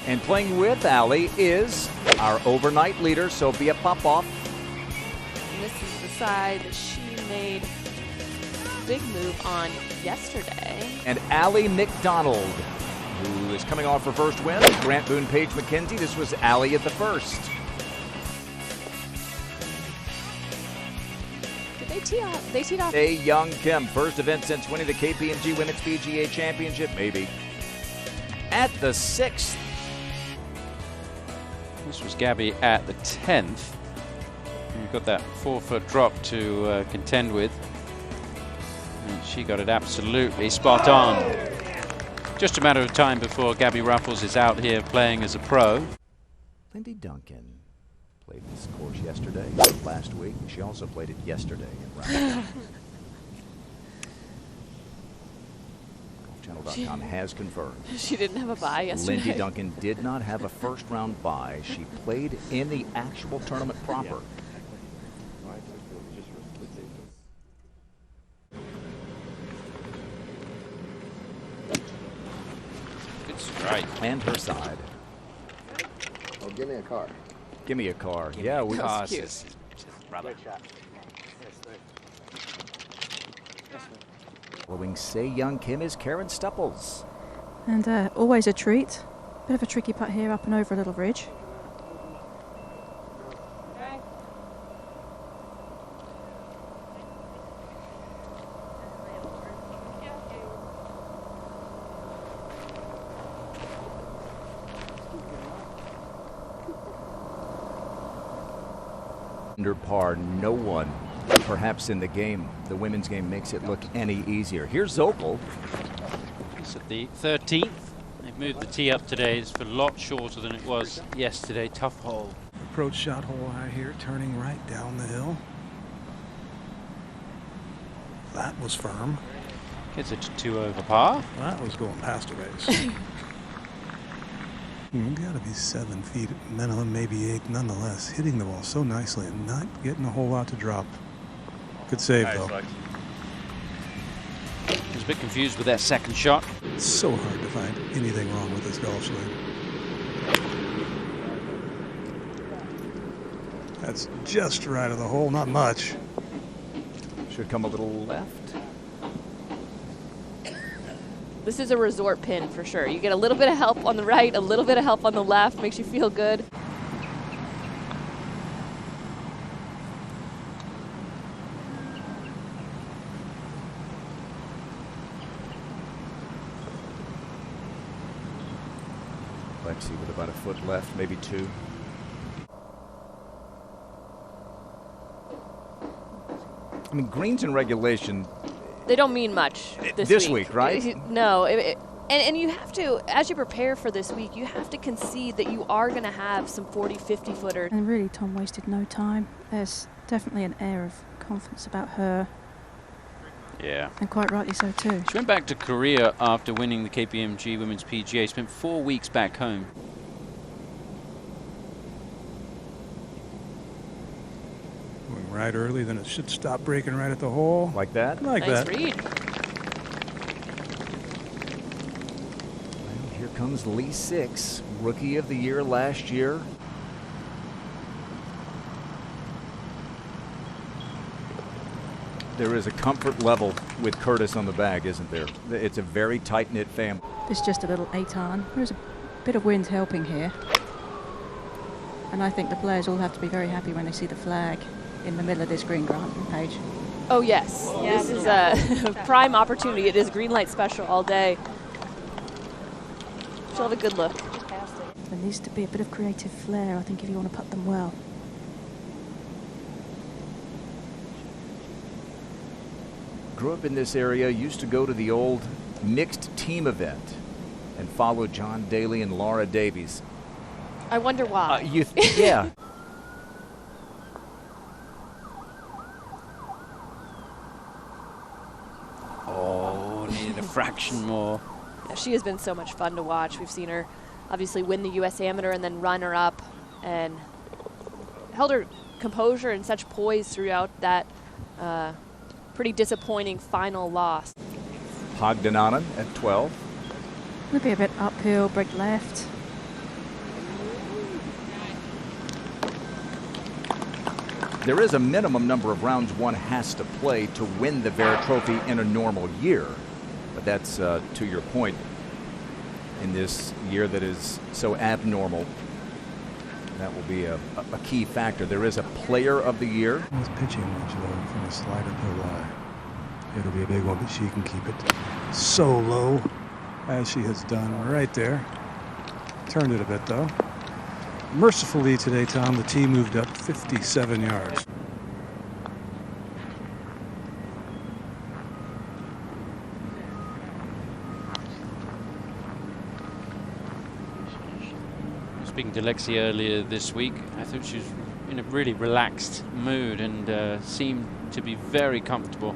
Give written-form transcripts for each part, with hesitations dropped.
And playing with Allie is our overnight leader, Sophia Popov. And this is the side that she made a big move on yesterday. And Allie McDonald, who is coming off her first win. Grant Boone, Paige McKenzie. This was Allie at the first. Did they tee off? They teed off. Sei Young Kim, first event since winning the KPMG Women's PGA Championship, maybe. At the 6th. This was Gabby at the 10th. You've got that 4-foot drop to contend with. And she got it absolutely spot on. Just a matter of time before Gabby Ruffles is out here playing as a pro. Lindy Duncan played this course yesterday, last week. She also played it yesterday in round. GolfChannel.com has confirmed. She didn't have a bye yesterday. Lindy Duncan did not have a first round bye. She played in the actual tournament proper. Good strike. And her side. Oh, give me a car. Give me a car. Give Yeah, me a we car, cute. says brother. Following Sei Young Kim is Karen Stupples. And always a treat. Bit of a tricky putt here, up and over a little ridge. Under par, no one, perhaps in the game, the women's game, makes it look any easier. Here's Zopel. It's at the 13th. They've moved the tee up today. It's a lot shorter than it was yesterday. Tough hole. Approach shot hole high here, turning right down the hill. That was firm. Gets it to 2 over par. That was going past a race. You gotta be 7 feet minimum, maybe 8 nonetheless. Hitting the ball so nicely and not getting a whole lot to drop. Good save though. I was a bit confused with that second shot. It's so hard to find anything wrong with this golf swing. That's just right of the hole, not much. Should come a little left. This is a resort pin for sure. You get a little bit of help on the right, a little bit of help on the left, makes you feel good. Lexi with about a foot left, maybe 2. I mean, greens in regulation. They don't mean much this week, right? No. And you have to, as you prepare for this week, you have to concede that you are going to have some 40, 50 footers. And really, Tom wasted no time. There's definitely an air of confidence about her. Yeah. And quite rightly so too. She went back to Korea after winning the KPMG Women's PGA. Spent 4 weeks back home. Going right early, then it should stop breaking right at the hole. Like that? Like Nice that. read. Well, here comes Lee Six, Rookie of the Year last year. There is a comfort level with Curtis on the bag, isn't there? It's a very tight-knit family. It's just a little 8 iron. There's a bit of wind helping here. And I think the players all have to be very happy when they see the flag in the middle of this green, Grant and Paige. Oh, yes. This is a prime opportunity. It is green light special all day. She'll have a good look. There needs to be a bit of creative flair, I think, if you want to putt them well. Grew up in this area, used to go to the old mixed team event and follow John Daly and Laura Davies. I wonder why. Yeah. Oh, needed a fraction more. Yeah, she has been so much fun to watch. We've seen her obviously win the U.S. Amateur and then runner up, and held her composure and such poise throughout that pretty disappointing final loss. Hogdananen at 12. Would be a bit uphill, break left. There is a minimum number of rounds one has to play to win the Vare Trophy in a normal year. But that's, to your point, in this year that is so abnormal, that will be a key factor. There is a Player of the Year. His pitching much low from a slider to lie. It'll be a big one, but she can keep it so low, as she has done right there. Turned it a bit, though. Mercifully today, Tom, the tee moved up 57 yards. Speaking to Lexi earlier this week, I thought she was in a really relaxed mood and seemed to be very comfortable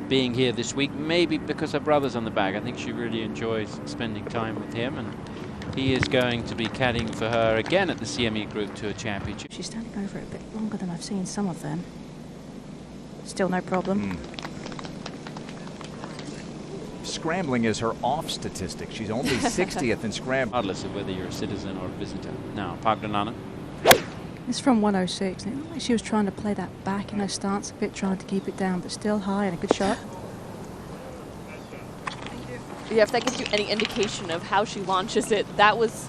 being here this week. Maybe because her brother's on the bag. I think she really enjoys spending time with him, and he is going to be caddying for her again at the CME Group Tour Championship. She's standing over it a bit longer than I've seen some of them. Still no problem. Scrambling is her off statistic. She's only 60th in scrambling. Regardless of whether you're a citizen or a visitor. Now, Pagdanana. It's from 106, and it looked like she was trying to play that back in her stance a bit, trying to keep it down, but still high and a good shot. Yeah, if that gives you any indication of how she launches it, that was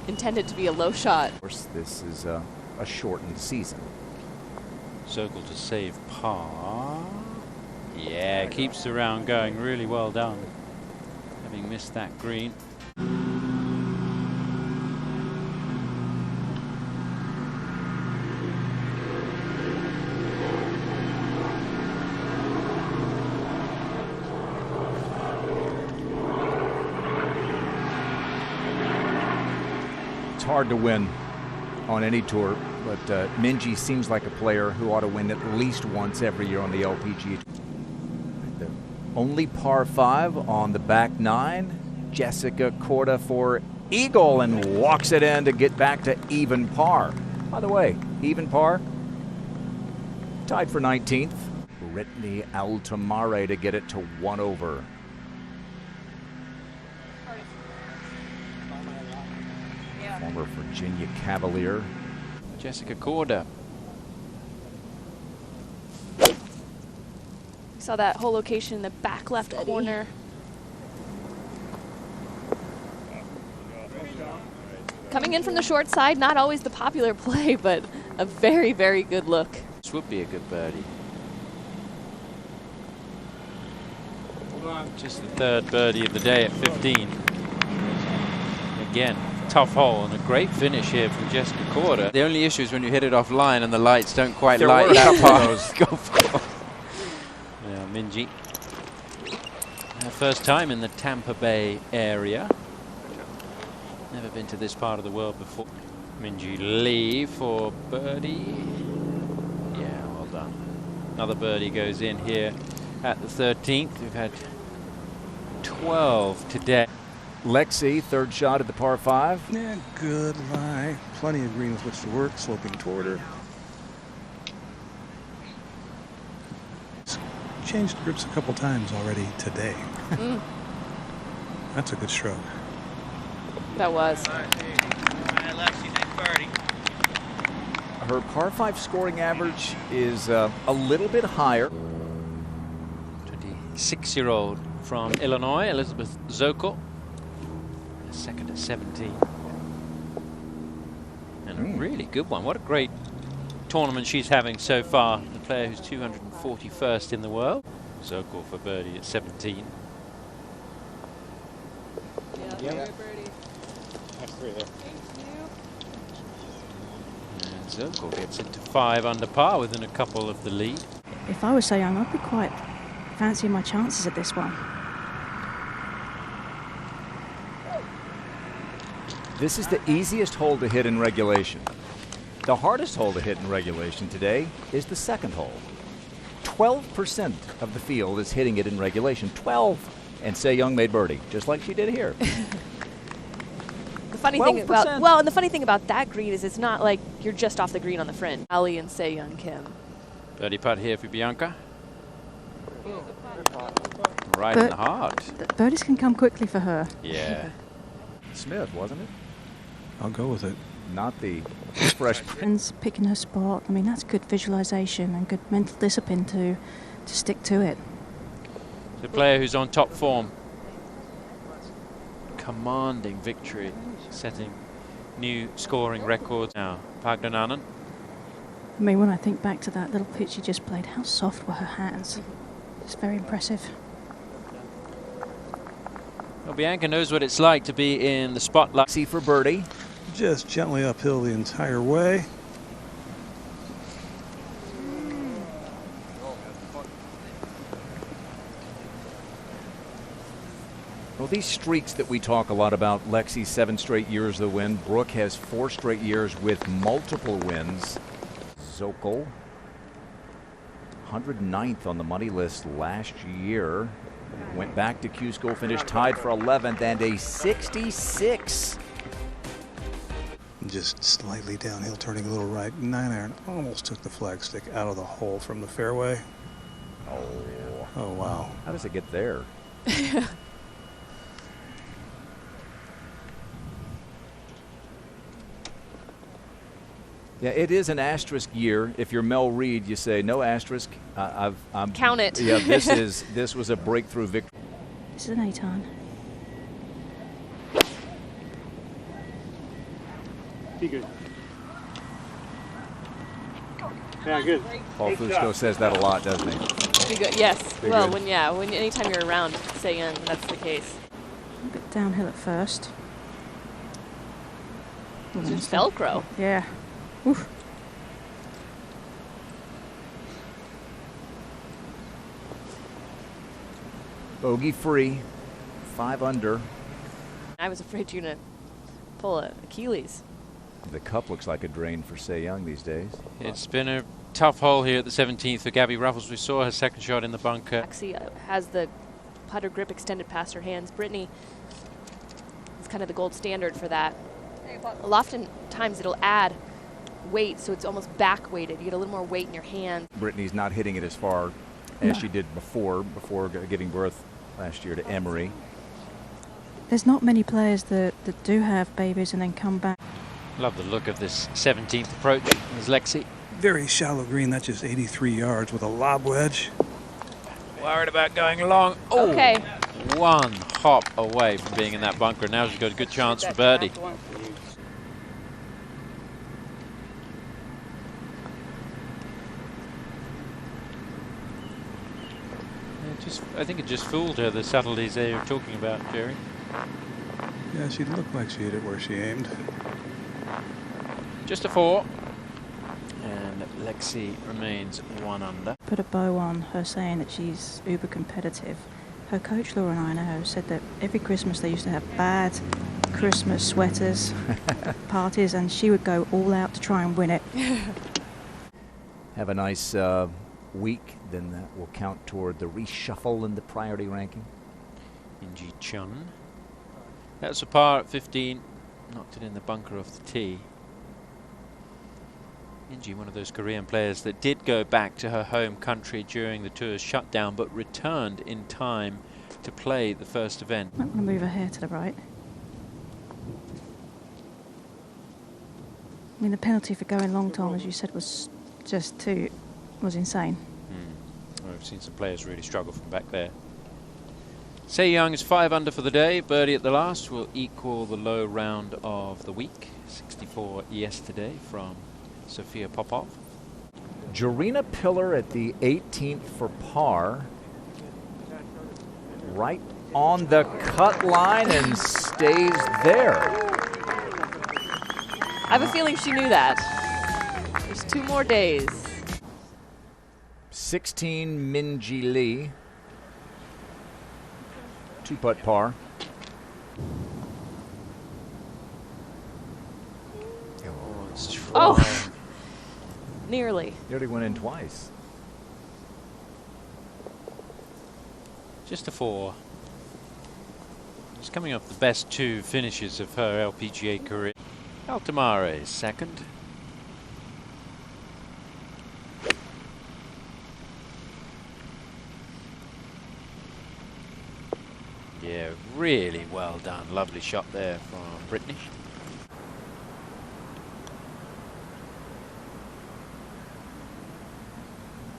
intended to be a low shot. Of course, this is a shortened season. Circle to save par. Yeah, keeps the round going. Really well done. Having missed that green. It's hard to win on any tour, but Minjee seems like a player who ought to win at least once every year on the LPGA. The only par 5 on the back 9. Jessica Korda for eagle and walks it in to get back to even par. By the way, even par, tied for 19th. Brittany Altamare to get it to 1 over. Former Virginia Cavalier. Jessica Korda. Saw that whole location in the back left corner. Coming in from the short side, not always the popular play, but a very, very good look. This would be a good birdie. Just the 3rd birdie of the day at 15. Again, tough hole and a great finish here from Jessica Korda. The only issue is when you hit it offline and the lights don't quite light that part. Go for. Yeah, Minjee. Her first time in the Tampa Bay area. Never been to this part of the world before. Minjee Lee for birdie. Yeah, well done. Another birdie goes in here at the 13th. We've had 12 today. Lexi, 3rd shot at the par 5. Yeah, good lie. Plenty of green with which to work, sloping toward her. Changed grips a couple times already today. That's a good stroke. That was. Her par 5 scoring average is a little bit higher. 26-year-old from Illinois, Elizabeth Zokol. Second at 17. And a really good one. What a great tournament she's having so far. The player who's 241st in the world. Zokol for birdie at 17. Yeah. And Zokol gets into 5 under par within a couple of the lead. If I was Sei Young, I'd be quite fancying my chances at this one. This is the easiest hole to hit in regulation. The hardest hole to hit in regulation today is the 2nd hole. 12% of the field is hitting it in regulation. 12. And Sei Young made birdie, just like she did here. The funny thing about, well, and the funny thing about that green is it's not like you're just off the green on the fringe. Ali and Sei Young Kim. Birdie putt here for Bianca. Right in the heart. Birdies can come quickly for her. Yeah. Smith, wasn't it? I'll go with it. Not the fresh. And picking her spot. I mean, that's good visualization and good mental discipline to stick to it. The player who's on top form. Commanding victory, setting new scoring records now. Pagdananan. I mean, when I think back to that little pitch she just played, how soft were her hands? It's very impressive. Well, Bianca knows what it's like to be in the spotlight. See for birdie. Just gently uphill the entire way. Well, these streaks that we talk a lot about, Lexi, 7 straight years of the win. Brooke has 4 straight years with multiple wins. Zokol, 109th on the money list last year. Went back to Q School, finished tied for 11th and a 66. Just slightly downhill, turning a little right. 9-iron almost took the flagstick out of the hole from the fairway. Oh, wow. How does it get there? Yeah, it is an asterisk year. If you're Mel Reed, you say no asterisk. I'm Count it. Yeah, this was a breakthrough victory. This is an 8-iron. Be good. Yeah, good. Paul Fusco says that a lot, doesn't he? Be good. Yes. Be Well, good. when anytime you're around Sei Young, that's the case. A bit downhill at first. It's just Velcro. Yeah. Oof. Bogey free, 5 under. I was afraid you're gonna pull a Achilles. The cup looks like a drain for Sei Young these days. It's been a tough hole here at the 17th for Gabby Ruffles. We saw her second shot in the bunker. Maxie has the putter grip extended past her hands. Brittany is kind of the gold standard for that. Oftentimes it'll add weight, so it's almost back weighted. You get a little more weight in your hand. Brittany's not hitting it as far as she did before giving birth last year to Emery. There's not many players that do have babies and then come back. Love the look of this 17th approach. There's Lexi. Very shallow green, that's just 83 yards with a lob wedge. Worried about going long. Oh, Okay. one hop away from being in that bunker. Now she's got a good chance for birdie. I think it just fooled her, the subtleties they were talking about, Jerry. Yeah, she looked like she hit it where she aimed. Just a 4. And Lexi remains 1 under. Put a bow on her saying that she's uber competitive. Her coach, Laura, and I know, said that every Christmas they used to have bad Christmas sweaters, parties, and she would go all out to try and win it. Have a nice week, then that will count toward the reshuffle in the priority ranking. Inji Chun. That's a par at 15. Knocked it in the bunker off the tee. Inji, one of those Korean players that did go back to her home country during the tour's shutdown, but returned in time to play the first event. I'm going to move her hair to the right. I mean, the penalty for going long, Tom, as you said, was insane. Well, we've seen some players really struggle from back there. Sei Young is 5 under for the day. Birdie at the last will equal the low round of the week. 64 yesterday from Sophia Popov. Jarena Pillar at the 18th for par. Right on the cut line and stays there. I have a feeling she knew that. There's 2 more days. 16 Minji Lee. 2-putt par. Oh, nearly. He already went in twice. Just a 4. She's coming off the best 2 finishes of her LPGA career. Altamare is 2nd. Yeah, really well done. Lovely shot there from Brittany.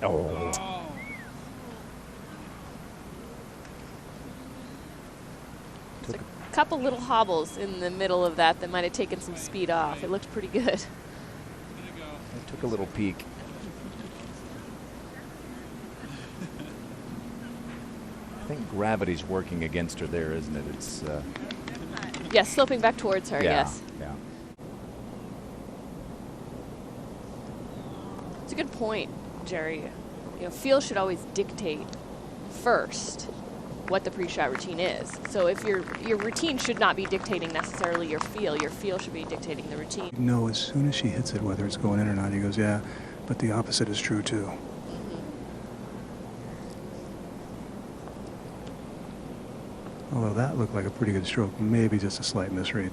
Oh. There's a couple little hobbles in the middle of that might have taken some speed off. It looked pretty good. It took a little peek. I think gravity's working against her there, isn't it? It's Yes, sloping back towards her, yeah, yes. yeah. It's a good point, Jerry. You know, feel should always dictate first what the pre-shot routine is. So if your routine should not be dictating necessarily your feel should be dictating the routine. You know, as soon as she hits it, whether it's going in or not, he goes, yeah, but the opposite is true too. Although that looked like a pretty good stroke, maybe just a slight misread.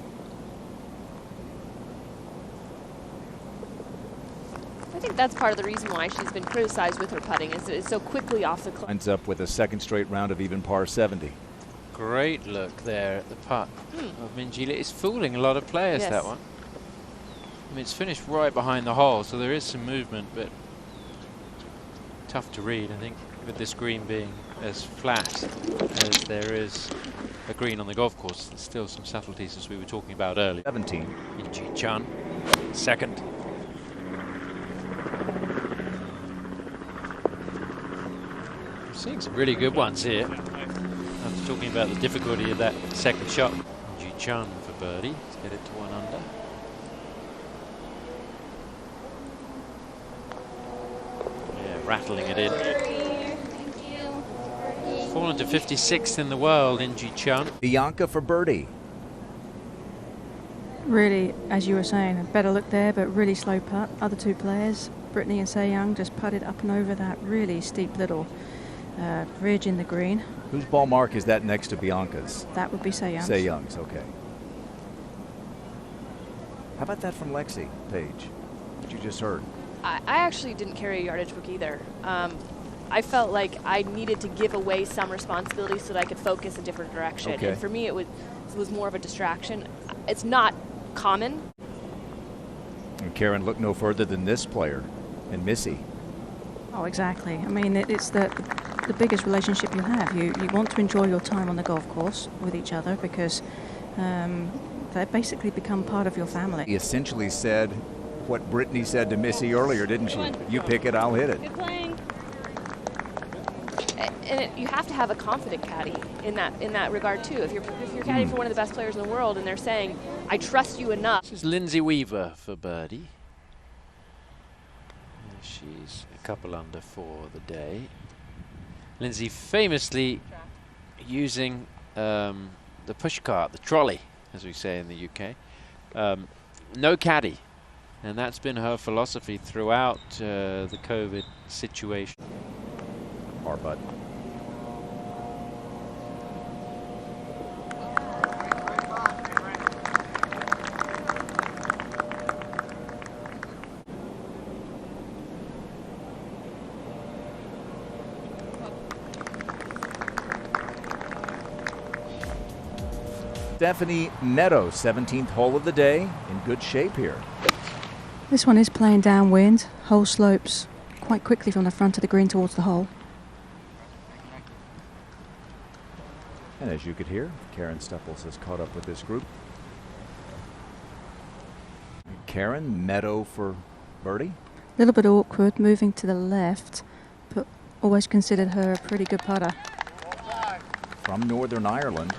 I think that's part of the reason why she's been criticized with her putting, is that it's so quickly off the club. Ends up with a second straight round of even par 70. Great look there at the putt of Minjee Lee. It's fooling a lot of players, Yes. that one. I mean, it's finished right behind the hole, so there is some movement, but tough to read, I think, with this green being as flat as there is a green on the golf course. There's still some subtleties, as we were talking about earlier. 17. Minjee Chun, second. We're seeing some really good ones here. After talking about the difficulty of that second shot. Minjee Chun for birdie to get it to 1 under. Yeah, rattling it in. Fallen to 56th in the world, Minjee Chun. Bianca for birdie. Really, as you were saying, a better look there, but really slow putt. Other two players, Brittany and Sei Young, just putted up and over that really steep little ridge in the green. Whose ball mark is that next to Bianca's? That would be Sei Young's. Sei Young's, okay. How about that from Lexi, Paige? What you just heard? I actually didn't carry a yardage book either. I felt like I needed to give away some responsibility so that I could focus a different direction. Okay. And for me, it was more of a distraction. It's not common. And Karen, look no further than this player and Missy. Oh, exactly. I mean, it's the biggest relationship you have. You want to enjoy your time on the golf course with each other because they basically become part of your family. He essentially said what Brittany said to Missy earlier, didn't she? You pick it, I'll hit it. Good playing. And you have to have a confident caddy in that regard too. If you're caddying for one of the best players in the world and they're saying, "I trust you enough." This is Lindsay Weaver for birdie. She's a couple under for the day. Lindsay famously using the push cart, the trolley, as we say in the UK. No caddy. And that's been her philosophy throughout the COVID situation. Par putt. Stephanie Meadows, 17th hole of the day, in good shape here. This one is playing downwind. Hole slopes quite quickly from the front of the green towards the hole. And as you could hear, Karen Stepples has caught up with this group. Karen, Meadow for birdie. A little bit awkward, moving to the left, but always considered her a pretty good putter. From Northern Ireland.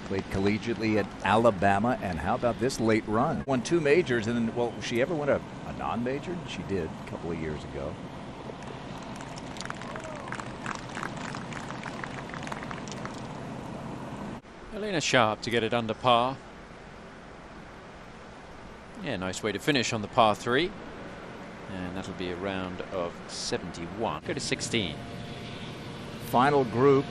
Played collegiately at Alabama, and how about this late run? Won 2 majors, and then, well, she ever won a non-major? She did a couple of years ago. Elena Sharp to get it under par. Yeah, nice way to finish on the par 3. And that'll be a round of 71. Go to 16. Final group.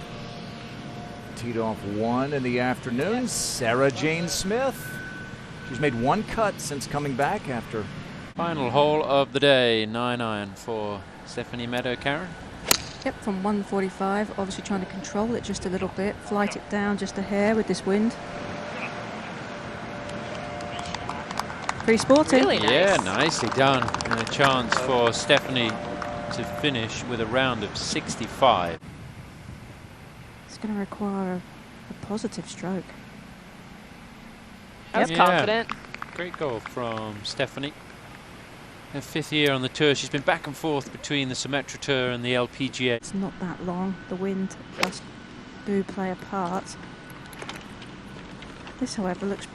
Teed off 1 in the afternoon. Sarah Jane Smith. She's made 1 cut since coming back after. Final hole of the day, 9-iron for Stephanie Meadow. Karen? Yep, from 145, obviously trying to control it just a little bit, flight it down just a hair with this wind. Pretty sporty. Really nice. Yeah, nicely done. And a chance for Stephanie to finish with a round of 65. It's going to require a positive stroke. I was Yeah. confident. Great goal from Stephanie. Her 5th year on the tour. She's been back and forth between the Symetra Tour and the LPGA. It's not that long. The wind do play a part. This, however, looks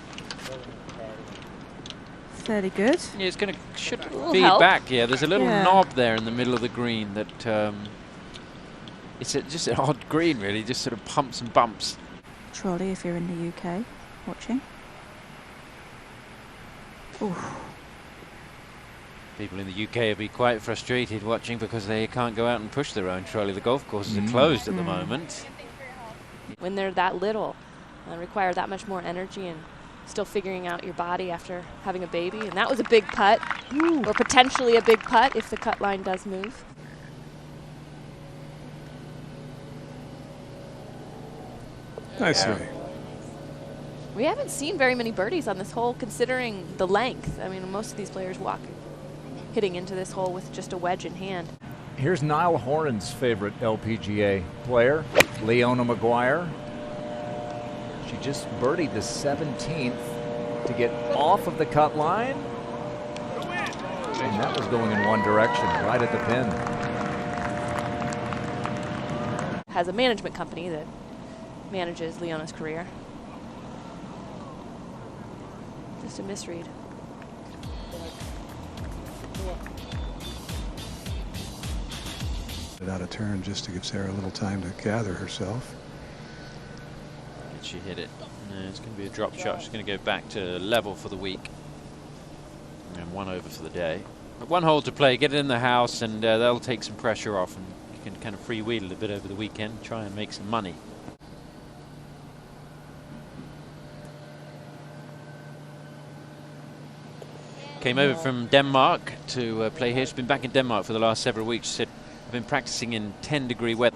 fairly good. Yeah, it's going to should Little feed help. back. Yeah, there's a little Yeah. knob there in the middle of the green that it's just an odd green, really. Just sort of pumps and bumps. Trolley, if you're in the UK watching. Oof. People in the UK will be quite frustrated watching because they can't go out and push their own trolley. The golf courses are closed at the moment. When they're that little, require that much more energy and still figuring out your body after having a baby. And that was a big putt, or potentially a big putt if the cut line does move. Nice Yeah. three. We haven't seen very many birdies on this hole considering the length. I mean, most of these players hitting into this hole with just a wedge in hand. Here's Niall Horan's favorite LPGA player, Leona Maguire. She just birdied the 17th to get off of the cut line. And that was going in one direction, right at the pin. Has a management company that manages Leona's career. Just a misread. Out of turn just to give Sarah a little time to gather herself. Did she hit it? No, it's going to be a drop shot. She's going to go back to level for the week. And 1 over for the day. But 1 hole to play, get it in the house, and that'll take some pressure off, and you can kind of freewheel a bit over the weekend, try and make some money. Came over from Denmark to play here. She's been back in Denmark for the last several weeks. She said, I've been practicing in 10-degree weather.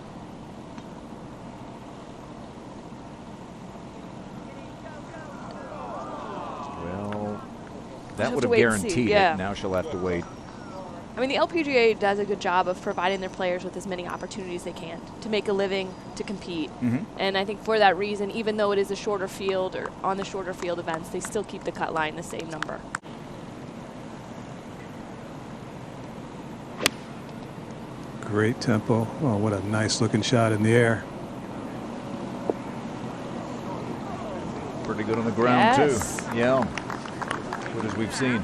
Well, She'll that have would to have wait and see, guaranteed yeah. it. Now she'll have to wait. I mean, the LPGA does a good job of providing their players with as many opportunities they can to make a living, to compete. And I think for that reason, even though it is a shorter field or on the shorter field events, they still keep the cut line the same number. Great tempo. Oh, what a nice looking shot in the air. Pretty good on the ground, Yes. too. Yeah, good as we've seen.